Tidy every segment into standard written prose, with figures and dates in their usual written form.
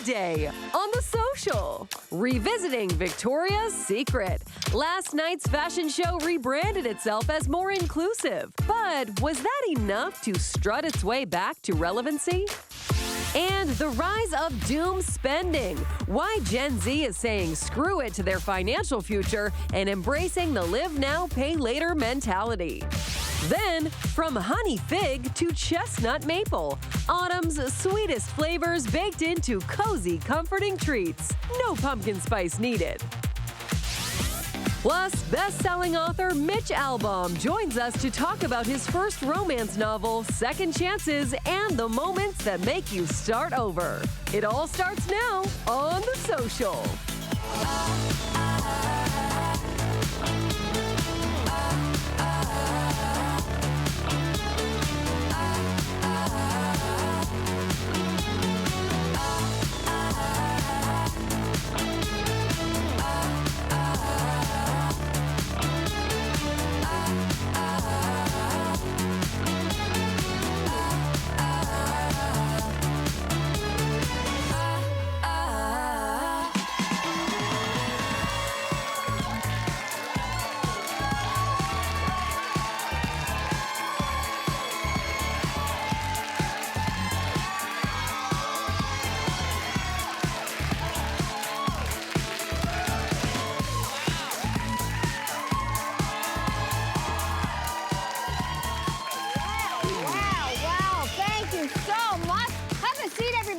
Today on The Social, revisiting Victoria's Secret. Last night's fashion show rebranded itself as more inclusive, but was that enough to strut its way back to relevancy? And the rise of doom spending. Why Gen Z is saying screw it to their financial future and embracing the live now, pay later mentality. Then, from honey fig to chestnut maple, autumn's sweetest flavors baked into cozy, comforting treats. No pumpkin spice needed. Plus, best-selling author Mitch Albom joins us to talk about his first romance novel, Second Chances, and the moments that make you start over. It all starts now on The Social.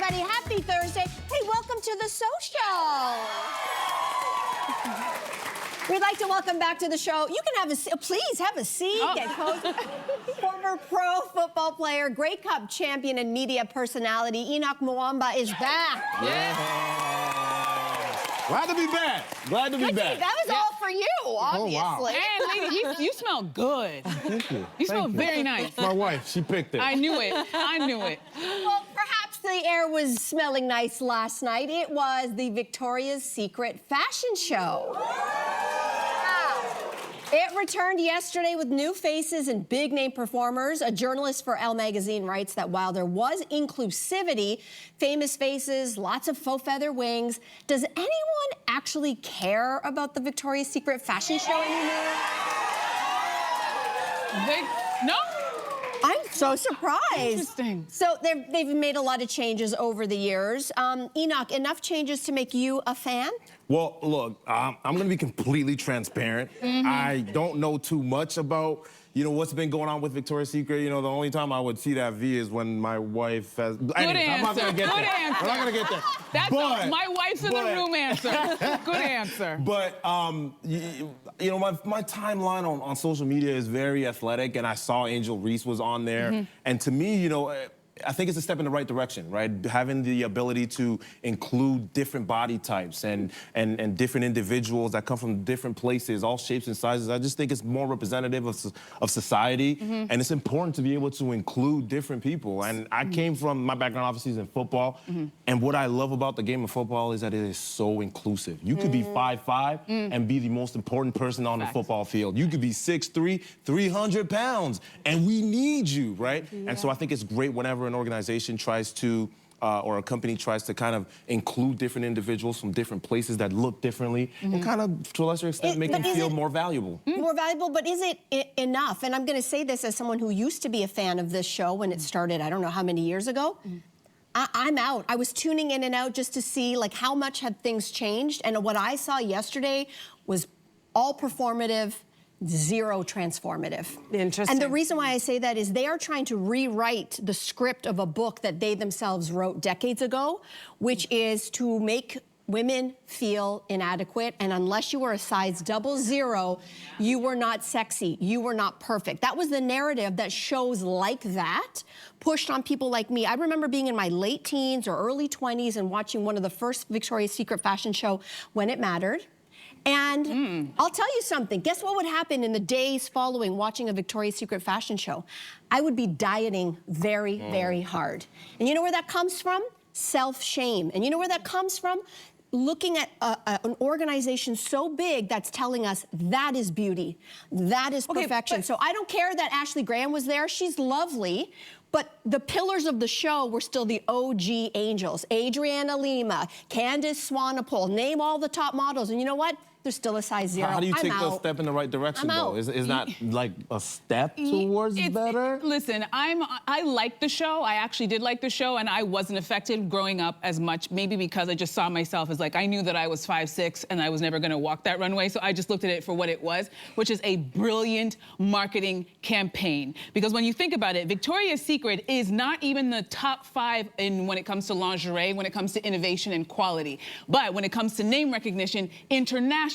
Happy Thursday. Hey, welcome to The Social. We'd like to welcome back to the show. You can have a seat. Please have a seat. Oh. Get cozy. Former pro football player, Grey Cup champion, and media personality, Henoc Muamba is back. Yeah. Glad to be back. Glad to be back. That was all for you, obviously. Oh, wow. And lady, you smell good. Thank you. You smell very nice. My wife, she picked it. I knew it. I knew it. Well, perhaps the air was smelling nice last night. It was the Victoria's Secret fashion show. It returned yesterday with new faces and big-name performers. A journalist for Elle magazine writes that while there was inclusivity, famous faces, lots of faux feather wings, does anyone actually care about the Victoria's Secret fashion show anymore? No? I'm so surprised. Interesting. So they've made a lot of changes over the years. Henoc, enough changes to make you a fan? Well, look, I'm going to be completely transparent. I don't know too much about, what's been going on with Victoria's Secret. The only time I would see that V is when my wife has... Anyways, I'm not going to get there. Answer. I'm not going to get there. That's my wife's in the room answer. Good answer. But, my timeline on social media is very athletic, and I saw Angel Reese was on there. And to me, I think it's a step in the right direction, right? Having the ability to include different body types and different individuals that come from different places, all shapes and sizes. I just think it's more representative of society, and it's important to be able to include different people. And I came from, my background obviously is in football, and what I love about the game of football is that it is so inclusive. You could be 5'5" and be the most important person on the football field. You could be 6'3", 300 pounds, and we need you, right? Yeah. And so I think it's great whenever an organization tries to, or a company tries to kind of include different individuals from different places that look differently and kind of, to a lesser extent, make them feel more valuable. More valuable, but is it enough? And I'm going to say this as someone who used to be a fan of this show when it started, I don't know how many years ago. I'm out. I was tuning in and out just to see how much have things changed. And what I saw yesterday was all performative, zero transformative. Interesting. And the reason why I say that is they are trying to rewrite the script of a book that they themselves wrote decades ago, which is to make women feel inadequate, and unless you were a size 00, you were not sexy, you were not perfect. That was the narrative that shows like that pushed on people like me. I remember being in my late teens or early 20s and watching one of the first Victoria's Secret fashion show when it mattered. And I'll tell you something. Guess what would happen in the days following watching a Victoria's Secret fashion show? I would be dieting very, very hard. And you know where that comes from? Self-shame. And you know where that comes from? Looking at an organization so big that's telling us that is beauty, that is perfection. So I don't care that Ashley Graham was there. She's lovely. But the pillars of the show were still the OG angels. Adriana Lima, Candace Swanepoel, name all the top models. And you know what? They're still a size 0. How do you take I'm the out. step in the right direction, I'm though? out. Is that like a step towards better? Listen, I like the show. I actually did like the show, and I wasn't affected growing up as much, maybe because I just saw myself as like, I knew that I was 5'6", and I was never gonna walk that runway, so I just looked at it for what it was, which is a brilliant marketing campaign. Because when you think about it, Victoria's Secret is not even the top 5 when it comes to lingerie, when it comes to innovation and quality. But when it comes to name recognition, internationally,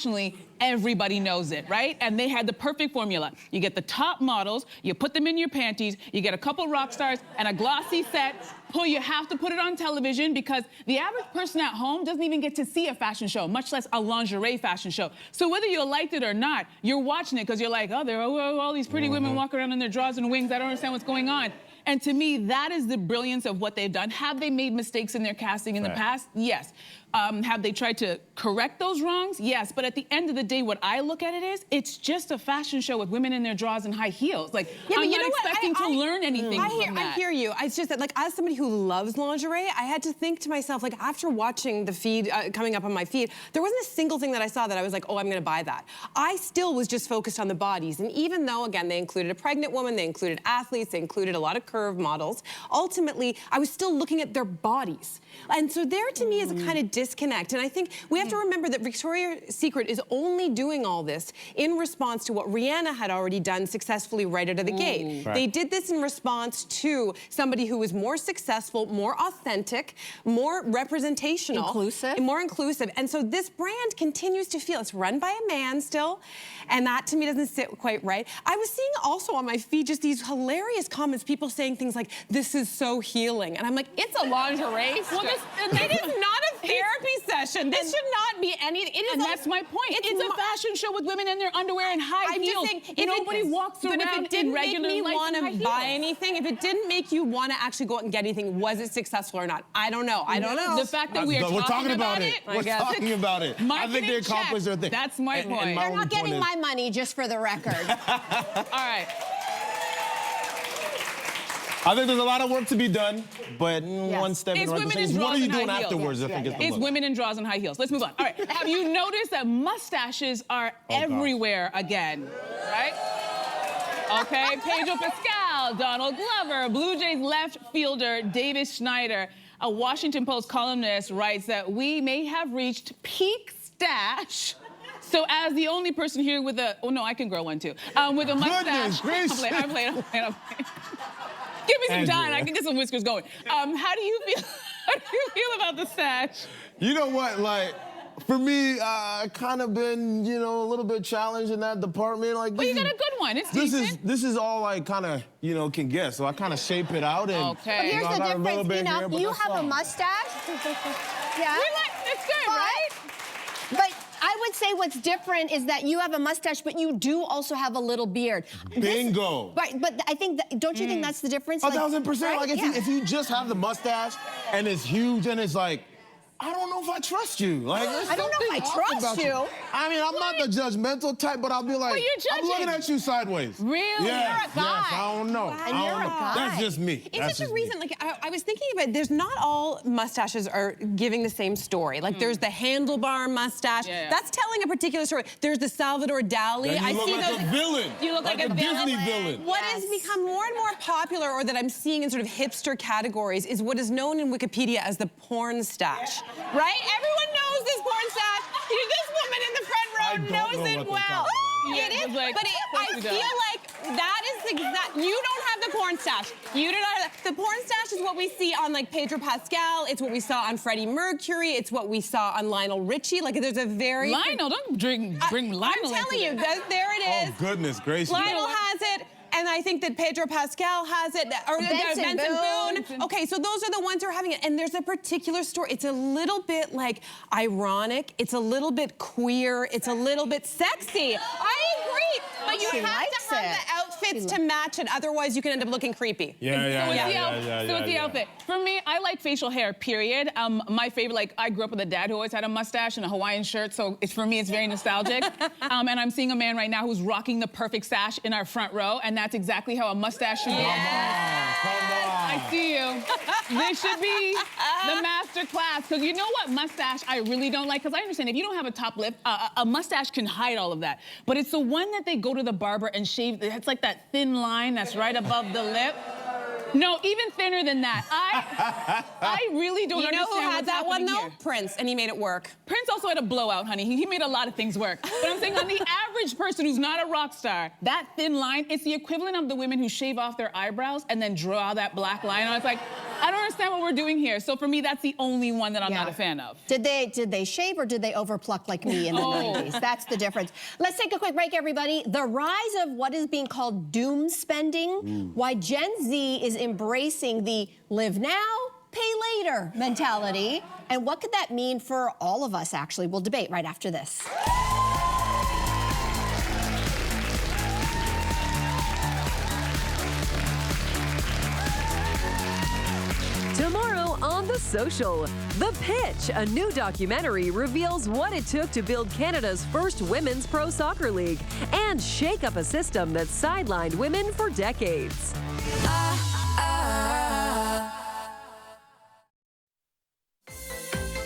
everybody knows it, right? And they had the perfect formula. You get the top models, you put them in your panties, you get a couple rock stars and a glossy set. You have to put it on television because the average person at home doesn't even get to see a fashion show, much less a lingerie fashion show. So whether you liked it or not, you're watching it because you're like, oh, there are all these pretty women walking around in their drawers and wings. I don't understand what's going on. And to me, that is the brilliance of what they've done. Have they made mistakes in their casting in the past? Yes. Have they tried to correct those wrongs? Yes. But at the end of the day, what I look at it is, it's just a fashion show with women in their drawers and high heels. Like, Yeah, I'm you not know what? expecting to learn anything from that. I hear you. It's just that, like, as somebody who loves lingerie, I had to think to myself, like, after watching the feed coming up on my feed, there wasn't a single thing that I saw that I was like, oh, I'm gonna buy that. I still was just focused on the bodies. And even though, again, they included a pregnant woman, they included athletes, they included a lot of curve models, ultimately, I was still looking at their bodies. And so there, to me, is a kind of disconnect. And I think we have to remember that Victoria's Secret is only doing all this in response to what Rihanna had already done successfully right out of the gate. Right. They did this in response to somebody who was more successful, more authentic, more representational. Inclusive. And more inclusive. And so this brand continues to feel, it's run by a man still, and that to me doesn't sit quite right. I was seeing also on my feed just these hilarious comments, people saying things like, this is so healing. And I'm like, it's a lingerie store. It is not a therapy session. This should not be any, it is And that's my point. It's a fashion show with women in their underwear and high heels. Nobody walks around But if it didn't in make regular me life want in high to buy heels. anything, if it didn't make you want to actually go out and get anything, was it successful or not? I don't know. I don't know. The fact that we're talking about it. We're talking about it. I think they accomplished their thing. That's my point. They're not getting my money, just for the record. All right. I think there's a lot of work to be done, but one step in It's the right women direction. in What are drawers you and doing high heels. afterwards? I think is the It's look. women in drawers and high heels. Let's move on. All right. Have you noticed that mustaches are everywhere again? Right? Okay. Pedro Pascal, Donald Glover, Blue Jays left fielder Davis Schneider, a Washington Post columnist, writes that we may have reached peak stash. So as the only person here with a, oh no, I can grow one too, with a mustache. Goodness gracious. I'm playing. Give me some Andrea. time, I can get some whiskers going. How do you feel? How do you feel about the stash? You know what, like, for me, I kind of been, you know, a little bit challenged in that department. Like, Well, you got a good one. It's decent. This is all I kind of, you know, can guess. So I kind of shape it out and. Okay. But here's I the got a little difference, bit you know, here, but you that's have a all. mustache. Yeah. It's good, right? But I would say what's different is that you have a mustache, but you do also have a little beard. Bingo. Right, but I think, don't you think that's the difference? 1,000%. Right? Like, if you just have the mustache and it's huge and it's like, I don't know if I trust you. Like, I don't know if I something off trust about you. I mean, I'm not the judgmental type, but I'll be like, Well, you're I'm looking judging. at you sideways. Really? Yes, You're a guy. Yes, I don't know. Wow. I And don't you're a know. guy. That's just me. Is That's it the just reason, me. like, I was thinking about it, there's not all mustaches are giving the same story. Like, there's the handlebar mustache. Yeah. That's telling a particular story. There's the Salvador Dali. Yeah, you look like a villain. You look like a Disney villain. villain. What has become more and more popular, or that I'm seeing in sort of hipster categories, is what is known in Wikipedia as the porn stash. Right? Everyone knows this porn stash. This woman in the front row I don't knows know it what they're well. talking about. Yeah, It it is, was like, but I we feel don't. like that is exact. You don't have the porn stash. You do not have the porn stash is what we see on like Pedro Pascal. It's what we saw on Freddie Mercury. It's what we saw on Lionel Richie. Like there's a very Lionel, don't bring Lionel I'm telling into you, this. there it is. Oh, goodness gracious. Lionel has it. And I think that Pedro Pascal has it, or Benson Boone. Okay, so those are the ones who are having it. And there's a particular story. It's a little bit like ironic. It's a little bit queer. It's a little bit sexy. I agree. But you She have likes to have it. the outfits to match it. Otherwise, you can end up looking creepy. So it's the outfit. For me, I like facial hair, period. My favorite, like, I grew up with a dad who always had a mustache and a Hawaiian shirt, so for me, it's very nostalgic. And I'm seeing a man right now who's rocking the perfect sash in our front row, and that's exactly how a mustache should be. Come on. I see you. This should be the master class. Because you know what mustache I really don't like? Because I understand if you don't have a top lip, a mustache can hide all of that. But it's the one that they go to the barber and shave. It's like that thin line that's right above the lip. No, even thinner than that. I really don't understand who had what's that one, happening though? here. Prince, and he made it work. Prince also had a blowout, honey. He made a lot of things work. But I'm saying on the average person who's not a rock star, that thin line, it's the equivalent of the women who shave off their eyebrows and then draw that black line. I was like, I don't understand what we're doing here. So for me, that's the only one that I'm not a fan of. Did they shave or did they overpluck like me in the 90s? That's the difference. Let's take a quick break, everybody. The rise of what is being called doom spending, why Gen Z is embracing the live now, pay later mentality, and what could that mean for all of us, actually? We'll debate right after this. Tomorrow on The Social, The Pitch, a new documentary reveals what it took to build Canada's first women's pro soccer league and shake up a system that sidelined women for decades.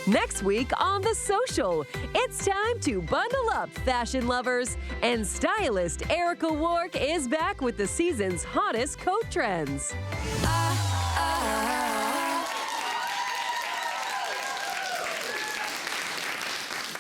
Next week on The Social, it's time to bundle up, fashion lovers, and stylist Erica Wark is back with the season's hottest coat trends.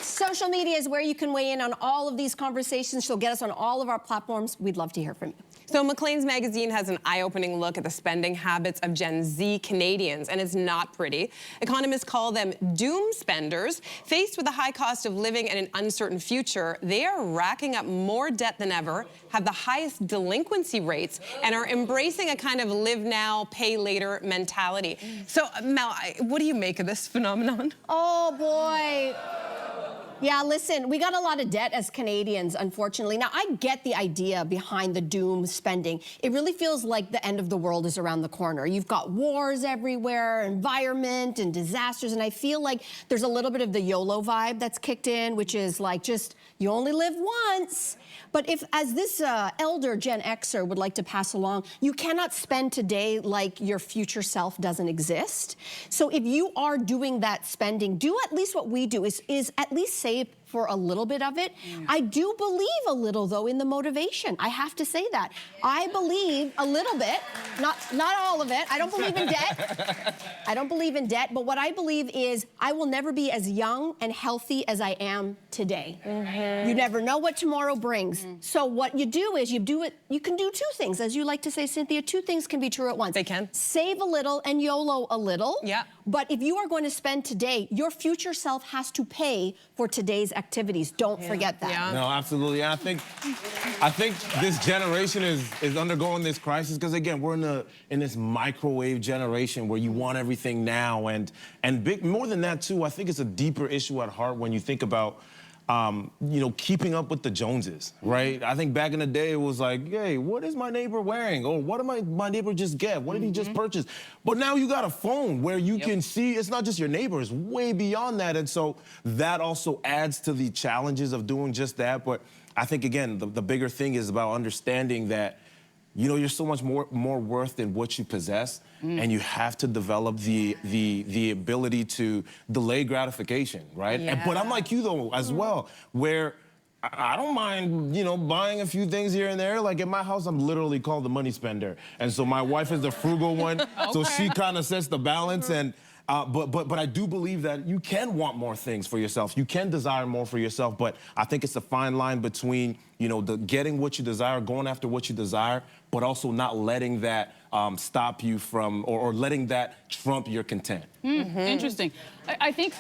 Social media is where you can weigh in on all of these conversations. She'll get us on all of our platforms. We'd love to hear from you. So Maclean's magazine has an eye-opening look at the spending habits of Gen Z Canadians, and it's not pretty. Economists call them doom spenders. Faced with the high cost of living and an uncertain future, they are racking up more debt than ever, have the highest delinquency rates, and are embracing a kind of live now, pay later mentality. So Mel, what do you make of this phenomenon? Oh boy. Yeah, listen, we got a lot of debt as Canadians, unfortunately. Now, I get the idea behind the doom spending. It really feels like the end of the world is around the corner. You've got wars everywhere, environment and disasters, and I feel like there's a little bit of the YOLO vibe that's kicked in, which is like just, you only live once. But if, as this elder Gen Xer would like to pass along, you cannot spend today like your future self doesn't exist. So if you are doing that spending, do at least what we do, is at least save for a little bit of it. I do believe a little, though, in the motivation. I have to say that. I believe a little bit, not all of it. I don't believe in debt. I don't believe in debt, but what I believe is I will never be as young and healthy as I am today. You never know what tomorrow brings. So what you do is you can do two things. As you like to say, Cynthia, two things can be true at once. They can. Save a little and YOLO a little. Yeah. But if you are going to spend today, your future self has to pay for today's activities. Don't forget that. Yeah. No, absolutely. And I think this generation is undergoing this crisis because, again, we're in this microwave generation where you want everything now, and more than that too. I think it's a deeper issue at heart when you think about keeping up with the Joneses, right? I think back in the day, it was like, hey, what is my neighbor wearing? Or what did my neighbor just get? What did he just purchase? But now you got a phone where you can see, it's not just your neighbor, it's way beyond that. And so that also adds to the challenges of doing just that. But I think, again, the bigger thing is about understanding that, you're so much more worth than what you possess, and you have to develop the ability to delay gratification, right? Yeah. But I'm like you, though, as well, where I don't mind, buying a few things here and there. Like, in my house, I'm literally called the money spender. And so my wife is the frugal one, so she kind of sets the balance. And but I do believe that you can want more things for yourself. You can desire more for yourself, but I think it's a fine line between, the getting what you desire, going after what you desire, but also not letting that stop you from, or letting that trump your content. Interesting. I think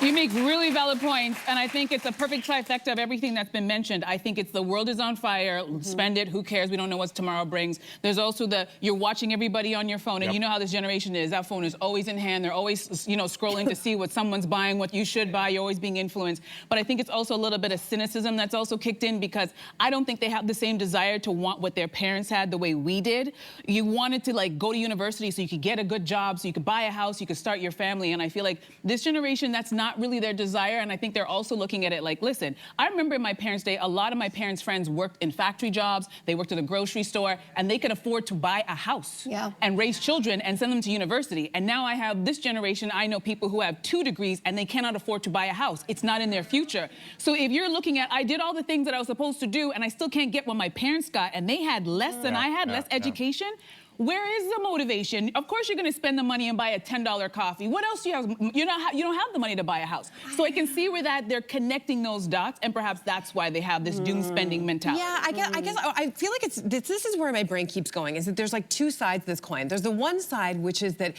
you make really valid points, and I think it's a perfect trifecta of everything that's been mentioned. I think it's the world is on fire, spend it, who cares, we don't know what tomorrow brings. There's also you're watching everybody on your phone, and you know how this generation is. That phone is always in hand, they're always, scrolling to see what someone's buying, what you should buy, you're always being influenced. But I think it's also a little bit of cynicism that's also kicked in, because I don't think they have the same desire to want what their parents had the way we did. You wanted to go to university so you could get a good job, so you could buy a house, you could start your family, and I feel like this generation generation, that's not really their desire. And I think they're also looking at it like, listen, I remember in my parents' day, a lot of my parents' friends worked in factory jobs. They worked at the grocery store, and they could afford to buy a house and raise children and send them to university. And now I have this generation, I know people who have 2 degrees and they cannot afford to buy a house. It's not in their future. So if you're looking at, I did all the things that I was supposed to do and I still can't get what my parents got, and they had less than I had, less education, where is the motivation? Of course you're gonna spend the money and buy a $10 coffee. What else do you have? You don't have the money to buy a house. So I can see where that they're connecting those dots, and perhaps that's why they have this doom spending mentality. Yeah, I guess I feel like this is where my brain keeps going, is that there's like 2 sides to this coin. There's the one side, which is that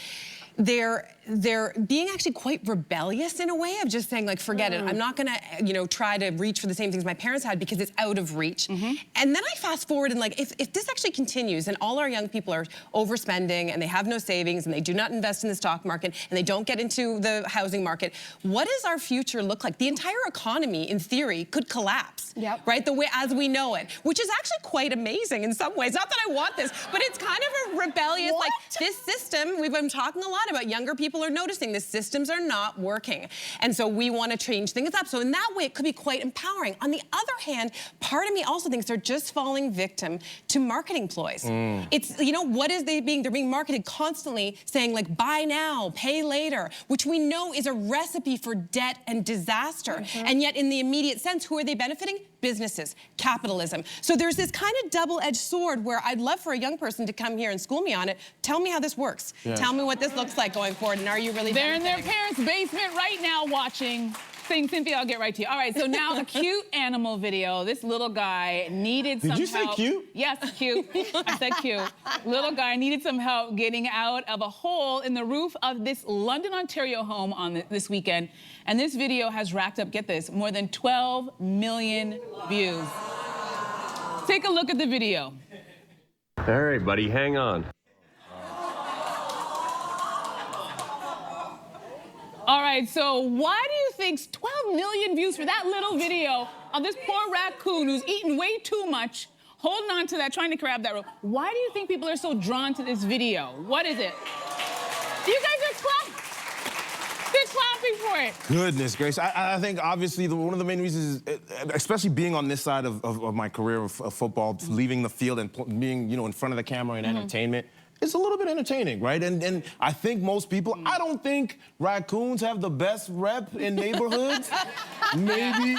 they're being actually quite rebellious in a way of just saying, like, forget it. I'm not gonna, try to reach for the same things my parents had because it's out of reach. And then I fast forward and like, if this actually continues and all our young people are overspending and they have no savings and they do not invest in the stock market and they don't get into the housing market, what does our future look like? The entire economy, in theory, could collapse, right? The way as we know it, which is actually quite amazing in some ways. Not that I want this, but it's kind of a rebellious, like, this system, we've been talking a lot about, younger people are noticing the systems are not working. And so we want to change things up. So in that way, it could be quite empowering. On the other hand, part of me also thinks they're just falling victim to marketing ploys. It's, what is they're being marketed constantly saying, like, buy now, pay later, which we know is a recipe for debt and disaster. And yet in the immediate sense, who are they benefiting? Businesses, capitalism. So there's this kind of double-edged sword where I'd love for a young person to come here and school me on it. Tell me how this works. Tell me what this looks like going forward, and are you really They're in their parents' basement right now watching. Saying, Cynthia, I'll get right to you. All right, so now a cute animal video. This little guy needed some help. Did you say cute? Yes, cute. I said cute. Little guy needed some help getting out of a hole in the roof of this London, Ontario home on this weekend. And this video has racked up, get this, more than 12 million views. Take a look at the video. All right, buddy, hang on. All right, so why do you think 12 million views for that little video of this poor raccoon who's eaten way too much, holding on to that, trying to grab that rope? Why do you think people are so drawn to this video? What is it? You guys are clapping. They're clapping for it. Goodness gracious. I think obviously one of the main reasons is, especially being on this side of my career of football, leaving the field and being, in front of the camera and entertainment, it's a little bit entertaining, right? And I think most people, I don't think raccoons have the best rep in neighborhoods. maybe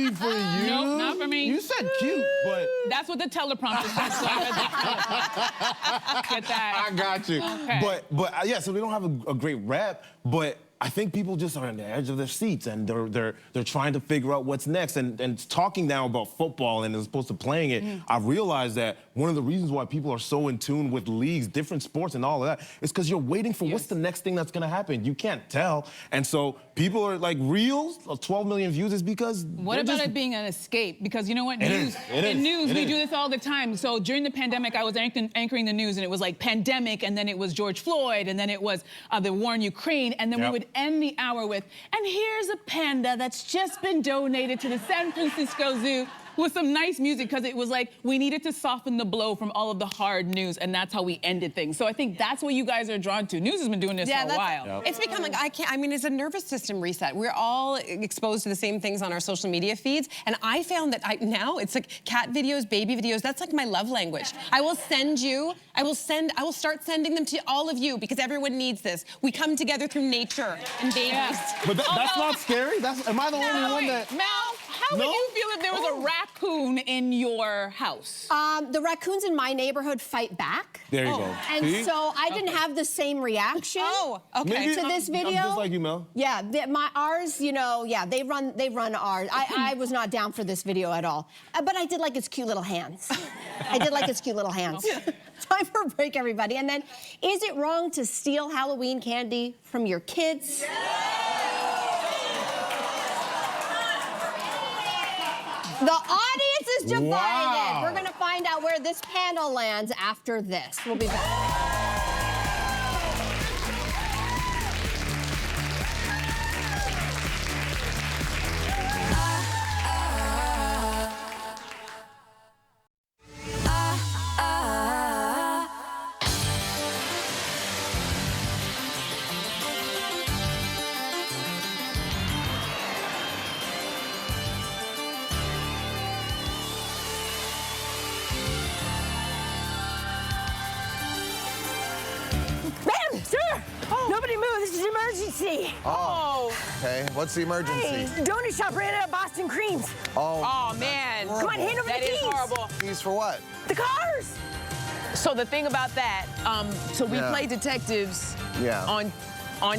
for you. Nope, not for me. You said cute, but... That's what the teleprompter said, so I read that. Get that. I got you. Okay. But yeah, so they don't have a great rep, but I think people just are on the edge of their seats and they're trying to figure out what's next. And talking now about football and as opposed to playing it, I realized that one of the reasons why people are so in tune with leagues, different sports and all of that is because you're waiting for what's the next thing that's gonna happen. You can't tell. And so people are like, reels of 12 million views is because... What about it being an escape? Because you know what, in news, we do this all the time. So during the pandemic, I was anchoring the news and it was like pandemic, and then it was George Floyd, and then it was the war in Ukraine, and then we would end the hour with, and here's a panda that's just been donated to the San Francisco Zoo, with some nice music, because it was like we needed to soften the blow from all of the hard news, and that's how we ended things. So I think that's what you guys are drawn to. News has been doing this for a while. It's become like, it's a nervous system reset. We're all exposed to the same things on our social media feeds, and I found that now it's like cat videos, baby videos, that's like my love language. I will start sending them to all of you because everyone needs this. We come together through nature and babies. But that's not scary? Am I the only one that... Mel, how would you feel if there was a raccoon in your house? The raccoons in my neighborhood fight back. There you go. And so I didn't have the same reaction to this video. I'm just like you, Mel. Yeah, ours, they run ours. I was not down for this video at all. But I did like its cute little hands. Time for a break, everybody. And then, is it wrong to steal Halloween candy from your kids? The audience is divided. Wow. We're going to find out where this panel lands after this. We'll be back. an emergency. Oh. Okay, what's the emergency? Hey, donut shop ran out of Boston creams. Oh, man. Come on, hand over the That keys. is horrible. Keys for what? The cars. So the thing about that, so we Yeah. play detectives Yeah. on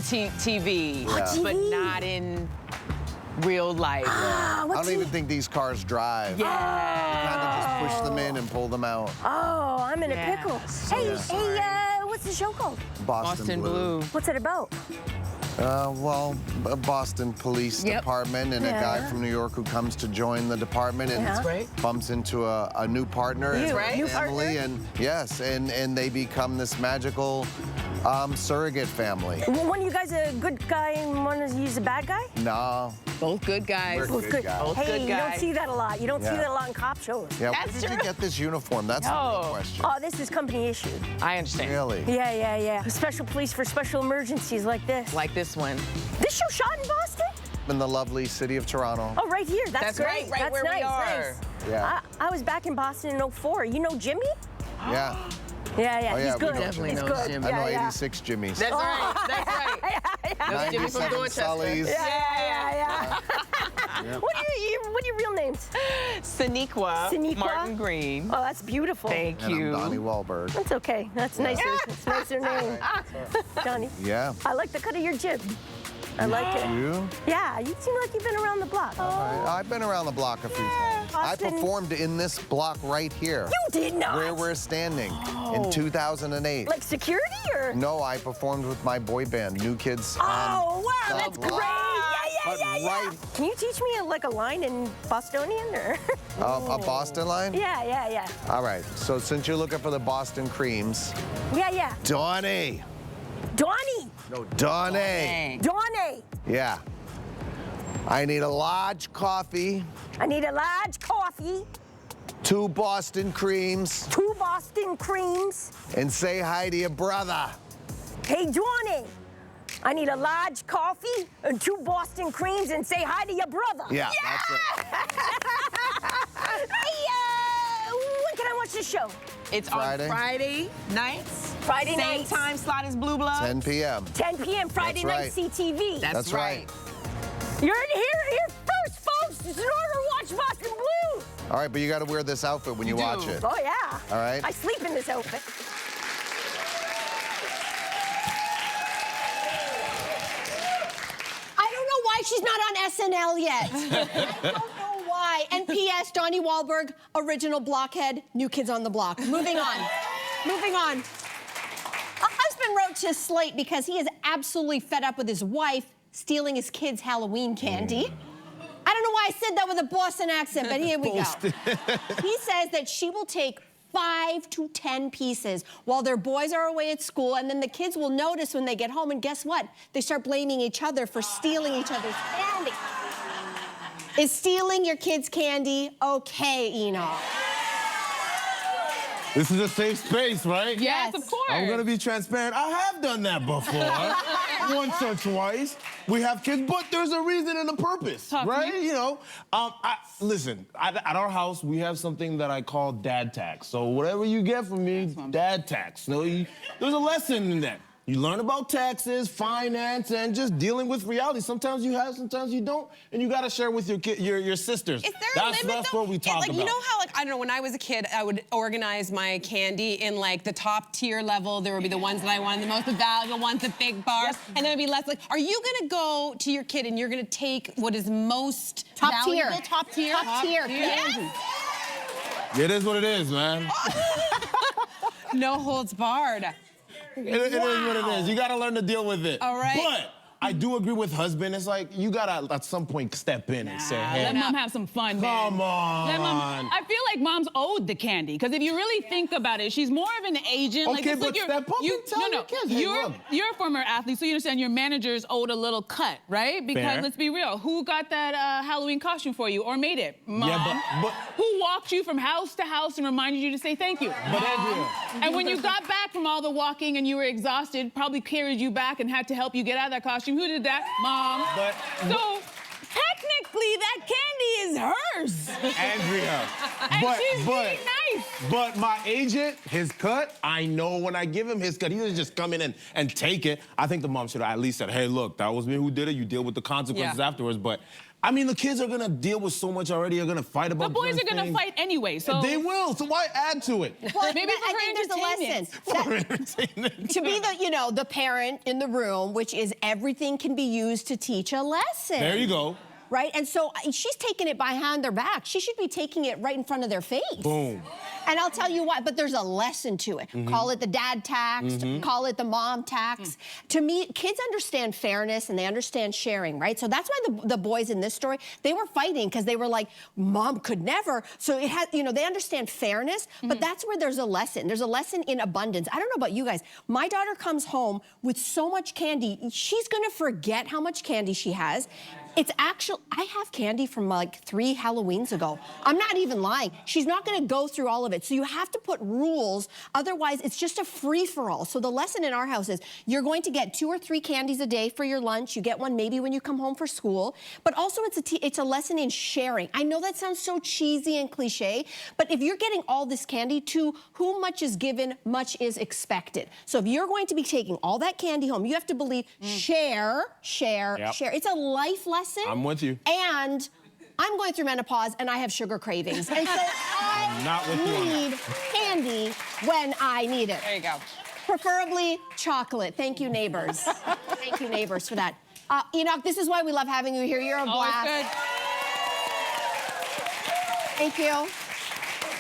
TV, Yeah. but not in real life. I don't even think these cars drive. Yeah. Kind of just push them in and pull them out. Oh, I'm in a pickle. Hey, what's the show called? Boston Blue. What's it about? Well, a Boston Police Department and a guy from New York who comes to join the department and That's right. bumps into a new partner and New family, partner? and yes, and they become this magical surrogate family. One of you guys a good guy and one of you's a bad guy? No, Both good guys. we're Both good guys. Both Hey, good you don't guys. see that a lot. You don't see Yeah. that a lot in cop shows. Yeah, where That's did you true. get this uniform? That's the real No. question. Oh, this is company issued. I understand. Really? Yeah. Special police for special emergencies like this. Like this one. This show shot in Boston? In the lovely city of Toronto. Oh, right here. That's That's great. right That's where we nice, are. nice. Yeah. I was back in Boston in 04. You know Jimmy? Yeah. Yeah. Oh, yeah, He's we good. know Definitely He's know good. Jimmy. I know Yeah. 86 Jimmys. That's right. That's right. That's Jimmy from 97 Dorchester. Sullys. Yeah. What are your real names? Sonequa. Sonequa? Martin Green. Oh, that's beautiful. Thank And you. I'm Donnie Wahlberg. That's okay. That's nicer. It's a nicer name. Donnie. Yeah. I like the cut of your jib. I like it. You? Yeah, you seem like you've been around the block. I've been around the block a few times. I Boston. performed in this block right here. You did not. Where we're standing in 2008. Like security or? No, I performed with my boy band, New Kids. Oh, wow, the that's Block. great. But Yeah. right- Can you teach me like a line in Bostonian or? A Boston line? Yeah. All right, so since you're looking for the Boston creams, Yeah. Donnie. Donnie. No, Donnie. Donnie. Yeah. I need a large coffee, I need a large coffee, 2 Boston creams, 2 Boston creams. and say hi to your brother. Hey, Donnie. I need a large coffee and 2 Boston creams and say hi to your brother. Yeah, that's it. Hey, when can I watch this show? It's Friday. on Friday nights. Friday Same nights. time slot as Blue Blood. 10 p.m. 10 p.m. Friday That's night right. CTV. That's right. You're here first, folks. It's in order to watch Boston Blue. All right, but you got to wear this outfit when you do. watch it. Oh, yeah. All right. I sleep in this outfit. I don't know why she's not on SNL yet. I don't know why. And P.S. Donnie Wahlberg, original blockhead, New Kids on the Block. Moving on. Moving on. A husband wrote to Slate because he is absolutely fed up with his wife stealing his kids' Halloween candy. I don't know why I said that with a Boston accent, but here we go. He says that she will take 5 to 10 pieces while their boys are away at school, and then the kids will notice when they get home, and guess what? They start blaming each other for stealing each other's candy. Is stealing your kids' candy okay, Henoc? This is a safe space, right? Yes, of course. I'm gonna be transparent. I have done that before, once or twice. We have kids, but there's a reason and a purpose, Talk to right? me. You know, listen. At our house, we have something that I call dad tax. So whatever you get from me, dad tax. No, there's a lesson in that. You learn about taxes, finance, and just dealing with reality. Sometimes you have, sometimes you don't, and you gotta share with your sisters. Is there a limit, That's though? what we talk like, about. You know how, like, I don't know, when I was a kid, I would organize my candy in, like, the top tier level. There would be the ones that I wanted, the most valuable ones, the big bars, and there would be less. Like, are you gonna go to your kid and you're gonna take what is most Top valuable? tier. Top tier? Top tier. Yes. It is what it is, man. No holds barred. It is what it is. You gotta learn to deal with it. All right. But I do agree with husband. It's like you gotta at some point step in and say, hey, Let mom have some fun, man. come on. Let mom, I feel like mom's owed the candy because if you really think about it, she's more of an agent. Like, Okay, it's like but step up and tell your kids, hey, look. You're a former athlete, so you understand your managers owed a little cut, right? Because Fair. let's be real, who got that Halloween costume for you or made it? Mom. Yeah, but Who walked you from house to house and reminded you to say thank you? but Andrea, And when you got back from all the walking and you were exhausted, probably carried you back and had to help you get out of that costume. Who did that? Mom. But- so technically that candy is hers. Andrea. And but she's but being nice. But my agent, his cut, I know when I give him his cut, he doesn't just come in and take it. I think the mom should have at least said, hey, look, that was me who did it. You deal with the consequences afterwards. But I mean, the kids are gonna deal with so much already. They're gonna fight about The boys are gonna fight anyway, so they will. So why add to it? Well, maybe I think there's a lesson. For entertainment. To be the parent in the room, which is everything can be used to teach a lesson. There you go. Right? And so she's taking it behind their back. She should be taking it right in front of their face. Boom. And I'll tell you what, but there's a lesson to it. Call it the dad tax, call it the mom tax. To me, kids understand fairness and they understand sharing, right? So that's why the boys in this story, they were fighting because they were like, mom could never. So it has, they understand fairness, but that's where there's a lesson. There's a lesson in abundance. I don't know about you guys. My daughter comes home with so much candy, she's gonna forget how much candy she has. It's actual, I have candy from like 3 Halloweens ago. I'm not even lying. She's not gonna go through all of it. So you have to put rules, otherwise it's just a free-for-all. So the lesson in our house is you're going to get 2 or 3 candies a day for your lunch. You get one maybe when you come home for school, but also it's a lesson in sharing. I know that sounds so cheesy and cliche, but if you're getting all this candy, to whom much is given, much is expected. So if you're going to be taking all that candy home, you have to believe share. It's a life lesson. I'm with you. And I'm going through menopause and I have sugar cravings. And so I need candy when I need it. There you go. Preferably chocolate. Thank you, neighbors. Thank you, neighbors, for that. Henoc, this is why we love having you here. You're a blast. Good. Thank you.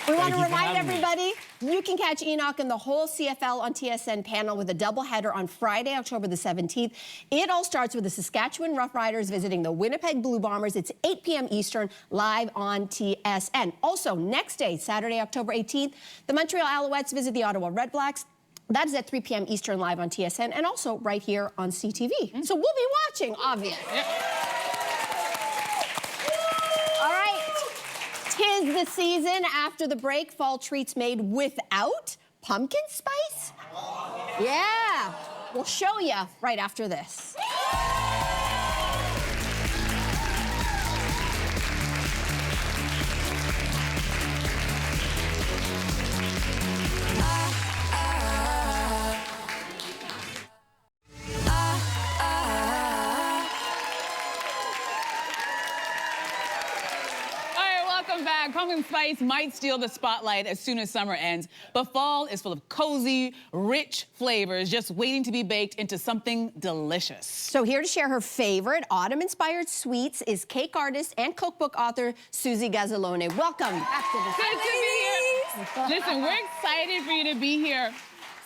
We want to remind everybody, you can catch Henoc and the whole CFL on TSN panel with a doubleheader on Friday, October the 17th. It all starts with the Saskatchewan Roughriders visiting the Winnipeg Blue Bombers. It's 8 p.m. Eastern, live on TSN. Also, next day, Saturday, October 18th, the Montreal Alouettes visit the Ottawa Redblacks. That is at 3 p.m. Eastern, live on TSN, and also right here on CTV. So we'll be watching, obviously. All right. 'Tis the season. After the break, fall treats made without pumpkin spice? Yeah. We'll show you right after this. Back. Pumpkin spice might steal the spotlight as soon as summer ends, but fall is full of cozy, rich flavors just waiting to be baked into something delicious. So here to share her favorite autumn-inspired sweets is cake artist and cookbook author Susie Gazzalone. Welcome back to the Good to be here. Listen, we're excited for you to be here.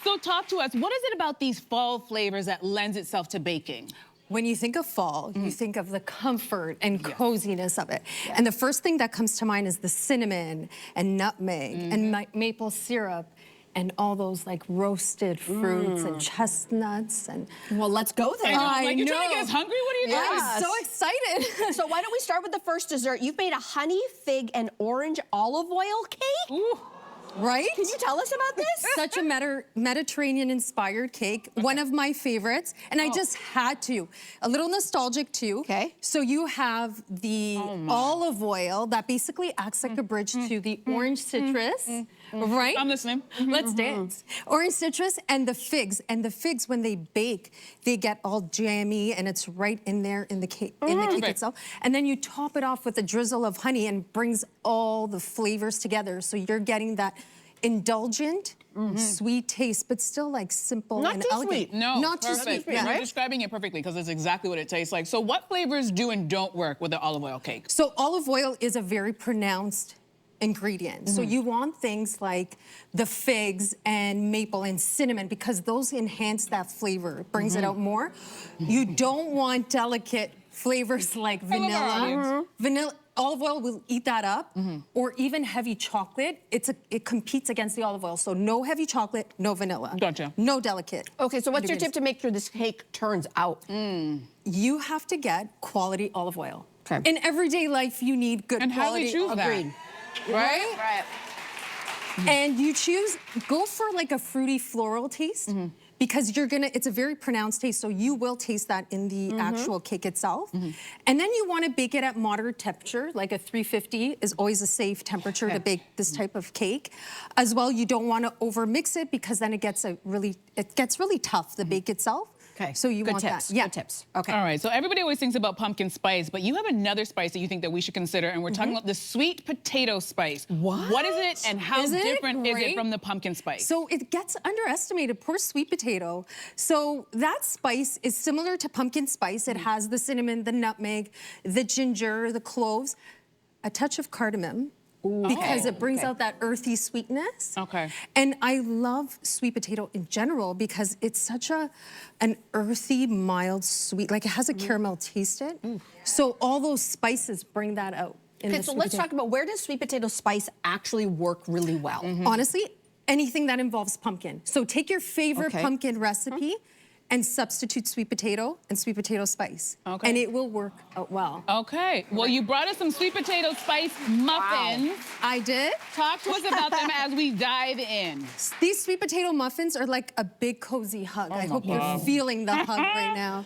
So talk to us. What is it about these fall flavors that lends itself to baking? When you think of fall, you think of the comfort and coziness of it. And the first thing that comes to mind is the cinnamon and nutmeg and maple syrup and all those like roasted fruits and chestnuts and... Well, let's go there. Like, you're trying to get us hungry? What are you doing? I'm so excited. So why don't we start with the first dessert? You've made a honey, fig, and orange olive oil cake? Ooh. Right? Can you tell us about this? Such a Mediterranean-inspired cake, one of my favorites, and I just had to. A little nostalgic too. Okay. So you have the olive oil that basically acts like a bridge to the orange citrus, right? I'm listening. Let's dance. Orange citrus and the figs. And the figs, when they bake, they get all jammy and it's right in there in the cake, itself. And then you top it off with a drizzle of honey and brings all the flavors together. So you're getting that indulgent, sweet taste, but still like simple and elegant. Sweet. No, not too sweet. Yeah, you're describing it perfectly because it's exactly what it tastes like. So what flavors do and don't work with the olive oil cake? So olive oil is a very pronounced ingredient. So you want things like the figs and maple and cinnamon because those enhance that flavor. It brings it out more. You don't want delicate flavors like vanilla. Olive oil will eat that up, or even heavy chocolate. It competes against the olive oil. So no heavy chocolate, no vanilla. Gotcha. No delicate. Okay, so what's your tip to make sure this cake turns out? You have to get quality olive oil. Okay. In everyday life, you need good and quality. how do we choose that? Agreed. Right? And you go for like a fruity floral taste because it's a very pronounced taste, so you will taste that in the actual cake itself. And then you want to bake it at moderate temperature, like a 350 is always a safe temperature to bake this type of cake. As well, you don't want to over mix it because then it gets really tough, the bake itself. Okay. So you Good want tips. that. Yeah. Good tips. Okay. All right, so everybody always thinks about pumpkin spice, but you have another spice that you think that we should consider, and we're talking about the sweet potato spice. What is it, and how different is it from the pumpkin spice? So it gets underestimated, poor sweet potato. So that spice is similar to pumpkin spice. It has the cinnamon, the nutmeg, the ginger, the cloves, a touch of cardamom. Because it brings out that earthy sweetness. Okay. And I love sweet potato in general because it's such an earthy, mild, sweet, like it has a caramel taste to it. So all those spices bring that out. Okay, so let's talk about where does sweet potato spice actually work really well? Honestly, anything that involves pumpkin. So take your favorite pumpkin recipe and substitute sweet potato and sweet potato spice. Okay. And it will work out well. Okay, well, you brought us some sweet potato spice muffins. Wow. I did. Talk to us about them as we dive in. These sweet potato muffins are like a big cozy hug. I hope you're feeling the hug right now.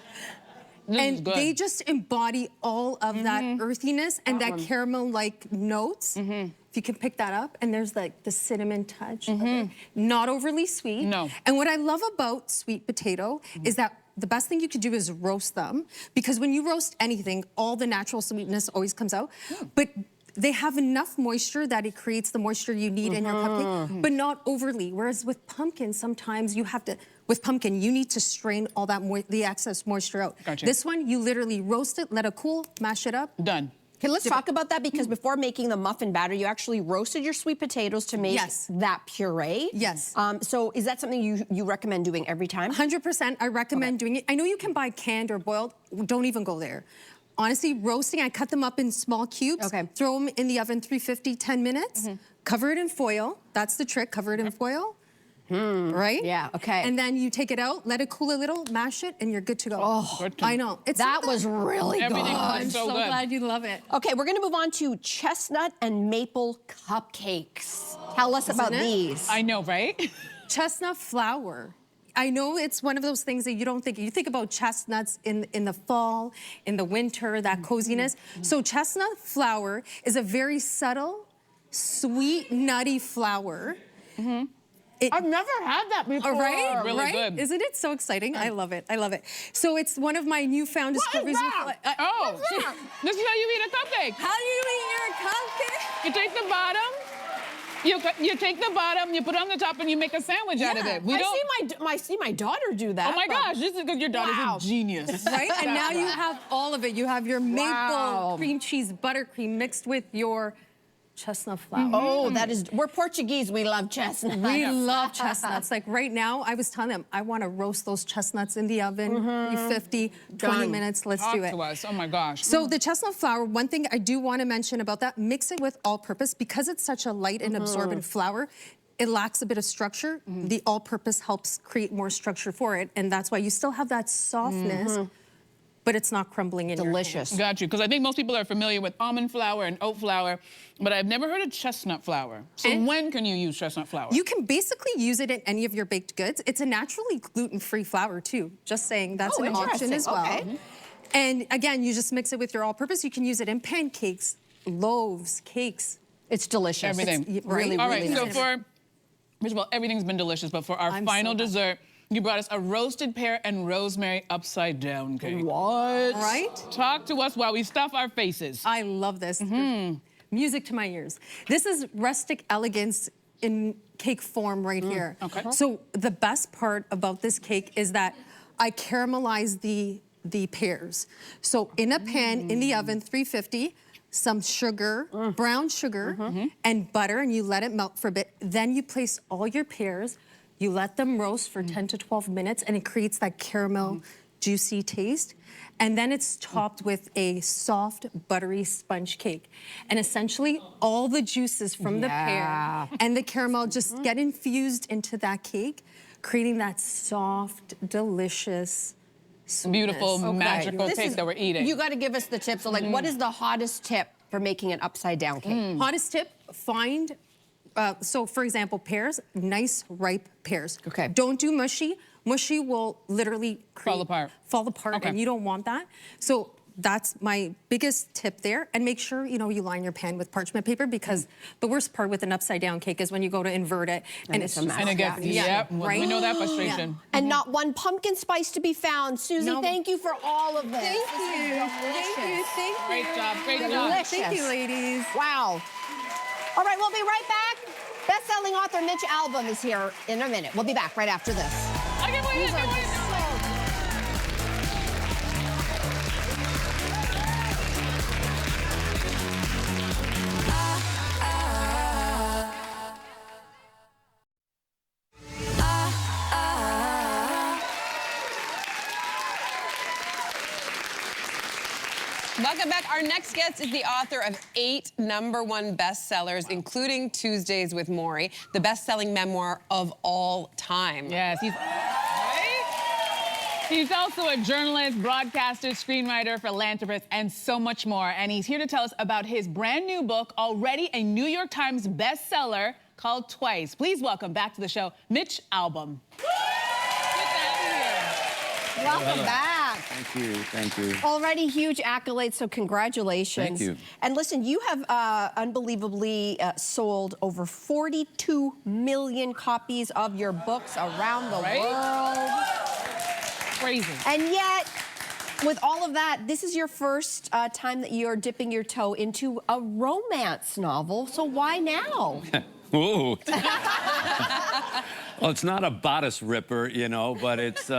And they just embody all of that earthiness and that caramel-like notes. If you can pick that up, and there's like the cinnamon touch of it. Not overly sweet. No. And what I love about sweet potato is that the best thing you could do is roast them, because when you roast anything, all the natural sweetness always comes out. But they have enough moisture that it creates the moisture you need in your cupcake, but not overly. Whereas with pumpkin, sometimes you have to, with pumpkin, you need to strain all that the excess moisture out. Gotcha. This one, you literally roast it, let it cool, mash it up. Done. Okay, let's talk about that, because before making the muffin batter, you actually roasted your sweet potatoes to make that puree. Yes. So is that something you recommend doing every time? 100%, I recommend doing it. I know you can buy canned or boiled. Don't even go there. Honestly, roasting, I cut them up in small cubes, throw them in the oven 350, 10 minutes, cover it in foil. That's the trick, cover it in foil. Right? Yeah, okay. And then you take it out, let it cool a little, mash it, and you're good to go. Oh, I know. That was really good. I'm so glad you love it. Okay, we're gonna move on to chestnut and maple cupcakes. Tell us about these. I know, right? Chestnut flour. I know it's one of those things that you don't think. You think about chestnuts in the fall, in the winter, that coziness. So chestnut flour is a very subtle, sweet, nutty flour. I've never had that before. Right? Really good. Isn't it so exciting? I love it. I love it. So it's one of my newfound discoveries. Oh, this is how you eat a cupcake. How do you eat your cupcake? You take the bottom. You take the bottom, you put it on the top, and you make a sandwich out of it. I see my daughter do that. Oh my gosh, this is because your daughter's a genius. Right? And now you have all of it. You have your maple cream cheese buttercream mixed with your chestnut flour. Oh, we're Portuguese, we love chestnuts. We love chestnuts. Like right now, I was telling them, I want to roast those chestnuts in the oven, 350, 20 minutes, let's do it. Talk to us, oh my gosh. So the chestnut flour, one thing I do want to mention about that, mix it with all-purpose. Because it's such a light and absorbent flour, it lacks a bit of structure. The all-purpose helps create more structure for it, and that's why you still have that softness, but it's not crumbling in your hand. Got you, because I think most people are familiar with almond flour and oat flour, but I've never heard of chestnut flour. So when can you use chestnut flour? You can basically use it in any of your baked goods. It's a naturally gluten-free flour too. Just saying, that's an option as well. Okay. And again, you just mix it with your all-purpose. You can use it in pancakes, loaves, cakes. It's delicious. Everything. It's really, all right, really so nice. first of all, everything's been delicious, but for our final dessert, you brought us a roasted pear and rosemary upside down cake. What? Right? Talk to us while we stuff our faces. I love this. Music to my ears. This is rustic elegance in cake form right here. Okay. So the best part about this cake is that I caramelize the pears. So in a pan, in the oven, 350, some sugar, brown sugar, and butter, and you let it melt for a bit. Then you place all your pears. You let them roast for 10 to 12 minutes, and it creates that caramel, juicy taste. And then it's topped with a soft, buttery sponge cake. And essentially, all the juices from the pear and the caramel just get infused into that cake, creating that soft, delicious sweetness. Beautiful, magical cake that we're eating. You got to give us the tip. So, like, what is the hottest tip for making an upside-down cake? Hottest tip, find... so, for example, pears, nice ripe pears. Okay. Don't do mushy. mushy will literally Fall apart. Fall apart, Okay. and you don't want that. So that's my biggest tip there. And make sure, you know, you line your pan with parchment paper, because the worst part with an upside down cake is when you go to invert it and it's a just mess. And it gets, yep, right? we know that frustration. And not one pumpkin spice to be found. Susie, No. thank you for all of this. Thank This is you. delicious. Thank you. Great job, great job. Delicious. Thank you, ladies. Wow. All right, we'll be right back. Best-selling author Mitch Albom is here in a minute. We'll be back right after this. I can't wait, These I are can't wait. so Welcome back. Our next guest is the author of 8 #1 bestsellers, including Tuesdays with Maury, the best-selling memoir of all time. Yes, he's also a journalist, broadcaster, screenwriter, philanthropist, and so much more. And he's here to tell us about his brand new book, already a New York Times bestseller, called Twice. Please welcome back to the show, Mitch Albom. welcome back. Thank you, thank you. Already huge accolades, so congratulations. Thank you. And listen, you have unbelievably sold over 42 million copies of your books around the world. Crazy. And yet, with all of that, this is your first time that you're dipping your toe into a romance novel. So why now? Ooh. Well, it's not a bodice ripper, you know, but it's,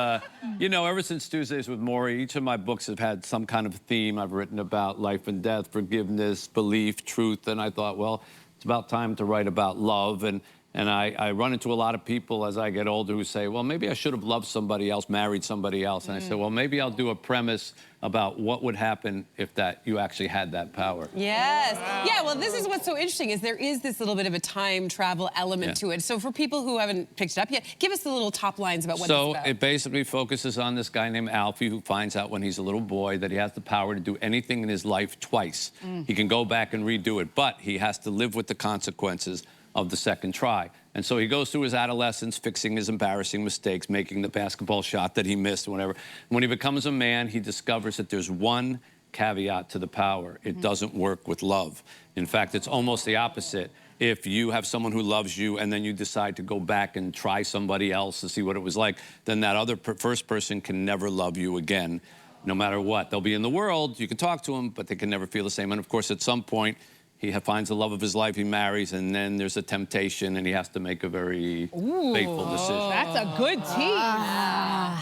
you know, ever since Tuesdays with Maury, each of my books have had some kind of theme. I've written about life and death, forgiveness, belief, truth, and I thought, well, it's about time to write about love. And I run into a lot of people as I get older who say, well, maybe I should have loved somebody else, married somebody else. And I said, well, maybe I'll do a premise about what would happen if you actually had that power. Yes. Wow. Yeah, well, this is what's so interesting is there is this little bit of a time travel element to it. So for people who haven't picked it up yet, give us the little top lines about what it's about. So it basically focuses on this guy named Alfie who finds out when he's a little boy that he has the power to do anything in his life twice. He can go back and redo it, but he has to live with the consequences of the second try. And so he goes through his adolescence fixing his embarrassing mistakes, making the basketball shot that he missed, whatever. When he becomes a man, he discovers that there's one caveat to the power. It doesn't work with love. In fact, it's almost the opposite. If you have someone who loves you and then you decide to go back and try somebody else to see what it was like, then that other first person can never love you again, no matter what. They'll be in the world, you can talk to them, but they can never feel the same. And of course, at some point, he finds the love of his life, he marries, and then there's a temptation, and he has to make a very fateful decision. That's a good tease.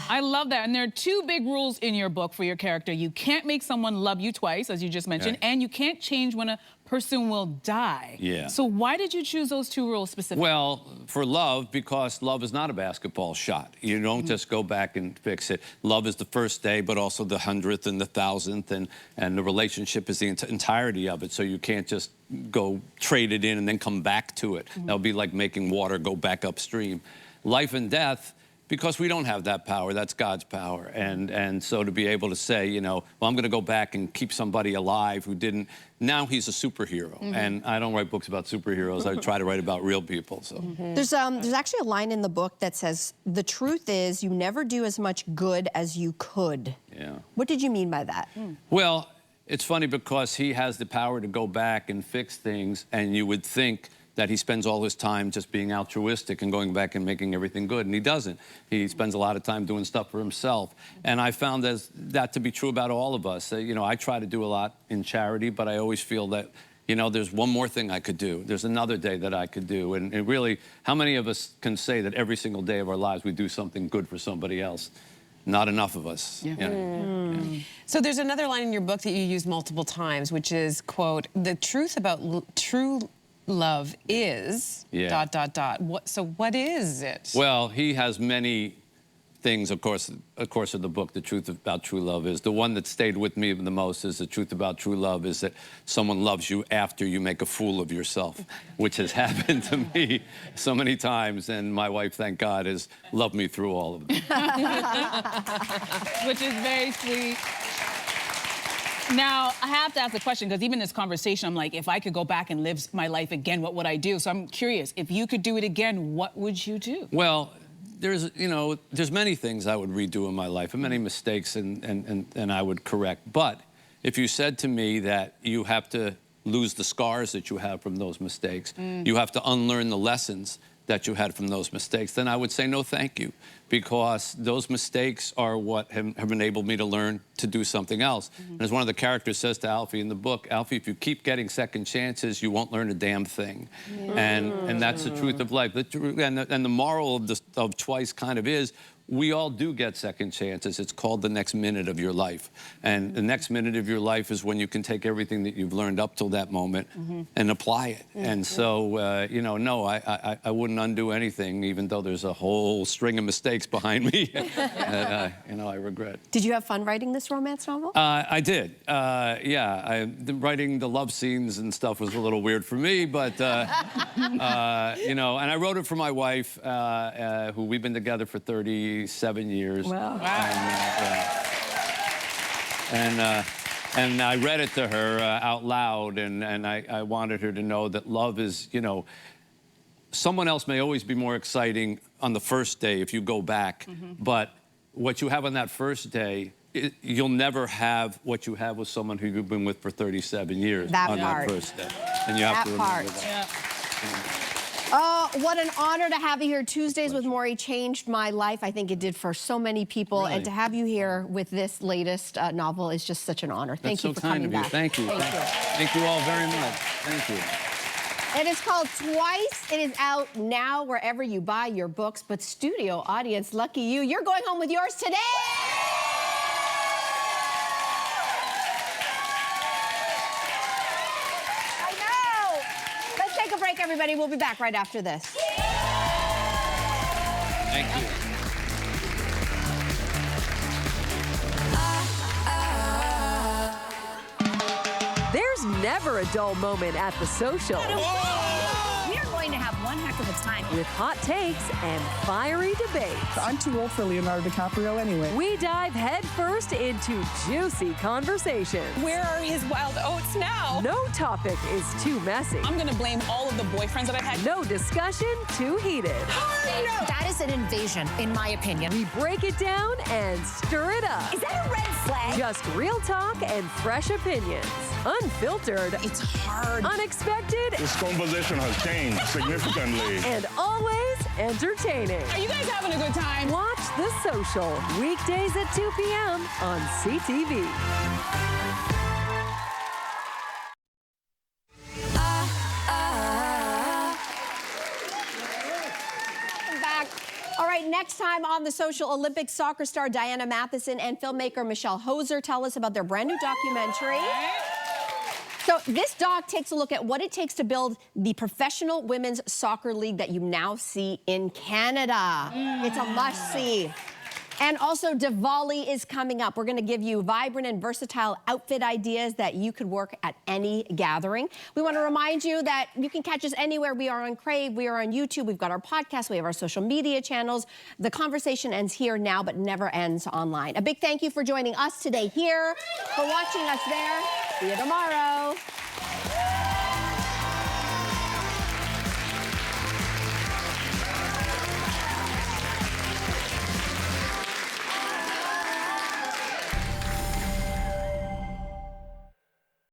I love that. And there are 2 big rules in your book for your character. You can't make someone love you twice, as you just mentioned, and you can't change when a person will die. Yeah. So why did you choose those 2 rules specifically? Well, for love, because love is not a basketball shot. You don't just go back and fix it. Love is the first day, but also the 100th and the 1000th, and the relationship is the entirety of it. So you can't just go trade it in and then come back to it. That would be like making water go back upstream. Life and death, because we don't have that power, that's God's power. And so to be able to say, you know, well, I'm going to go back and keep somebody alive who didn't, now he's a superhero. And I don't write books about superheroes, I try to write about real people. So There's actually a line in the book that says, the truth is you never do as much good as you could. yeah. What did you mean by that? Well, it's funny because he has the power to go back and fix things, and you would think that he spends all his time just being altruistic and going back and making everything good, and he doesn't. He spends a lot of time doing stuff for himself. And I found that to be true about all of us. You know, I try to do a lot in charity, but I always feel that, you know, there's one more thing I could do. There's another day that I could do. And really, how many of us can say that every single day of our lives we do something good for somebody else? Not enough of us. Yeah. You know? Yeah. So there's another line in your book that you use multiple times, which is, quote, the truth about true love is ... So what is it? Well, he has many things, of course, of the book, the truth about true love is. The one that stayed with me the most is the truth about true love is that someone loves you after you make a fool of yourself, which has happened to me so many times, and my wife, thank God, has loved me through all of them. Which is very sweet. Now, I have to ask a question, because even this conversation, I'm like, if I could go back and live my life again, what would I do? So I'm curious, if you could do it again, what would you do? Well, there's many things I would redo in my life and many mistakes and I would correct. But if you said to me that you have to lose the scars that you have from those mistakes, you have to unlearn the lessons that you had from those mistakes, then I would say no thank you, because those mistakes are what have enabled me to learn to do something else. And as one of the characters says to Alfie in the book, Alfie, if you keep getting second chances, you won't learn a damn thing. And that's the truth of life. And the moral of Twice kind of is, we all do get second chances. It's called the next minute of your life. And the next minute of your life is when you can take everything that you've learned up till that moment and apply it. And so, no, I wouldn't undo anything, even though there's a whole string of mistakes behind me that, I regret. Did you have fun writing this romance novel? I did. Yeah, writing the love scenes and stuff was a little weird for me, but, and I wrote it for my wife, who we've been together for 37 years. Wow. And I read it to her out loud, and I wanted her to know that love is, someone else may always be more exciting on the first day if you go back, but what you have on that first day, you'll never have what you have with someone who you've been with for 37 years on that first day. And you have to remember that. Oh, what an honor to have you here. Tuesdays with Maury changed my life. I think it did for so many people. Really? And to have you here with this latest novel is just such an honor. Thank you for coming back. Thank you. Thank you all very much. Thank you. It is called Twice. It is out now wherever you buy your books. But studio audience, lucky you, you're going home with yours today. Take a break, everybody. We'll be back right after this. Thank you. There's never a dull moment at The Social. We're going to have one heck of a time. With hot takes and fiery debates. I'm too old for Leonardo DiCaprio anyway. We dive headfirst into juicy conversations. Where are his wild oats now? No topic is too messy. I'm gonna blame all of the boyfriends that I've had. No discussion too heated. That is an invasion, in my opinion. We break it down and stir it up. Is that a red flag? Just real talk and fresh opinions. Unfiltered. It's hard. Unexpected. This conversation has changed significantly. And always entertaining. Are you guys having a good time? Watch The Social, weekdays at 2 p.m. on CTV. Back. All right, next time on The Social, Olympic soccer star Diana Matheson and filmmaker Michelle Hoser tell us about their brand new documentary. So this doc takes a look at what it takes to build the professional women's soccer league that you now see in Canada. It's a must-see. And also, Diwali is coming up. We're going to give you vibrant and versatile outfit ideas that you could work at any gathering. We want to remind you that you can catch us anywhere. We are on Crave. We are on YouTube. We've got our podcast. We have our social media channels. The conversation ends here now, but never ends online. A big thank you for joining us today here, for watching us there. See you tomorrow.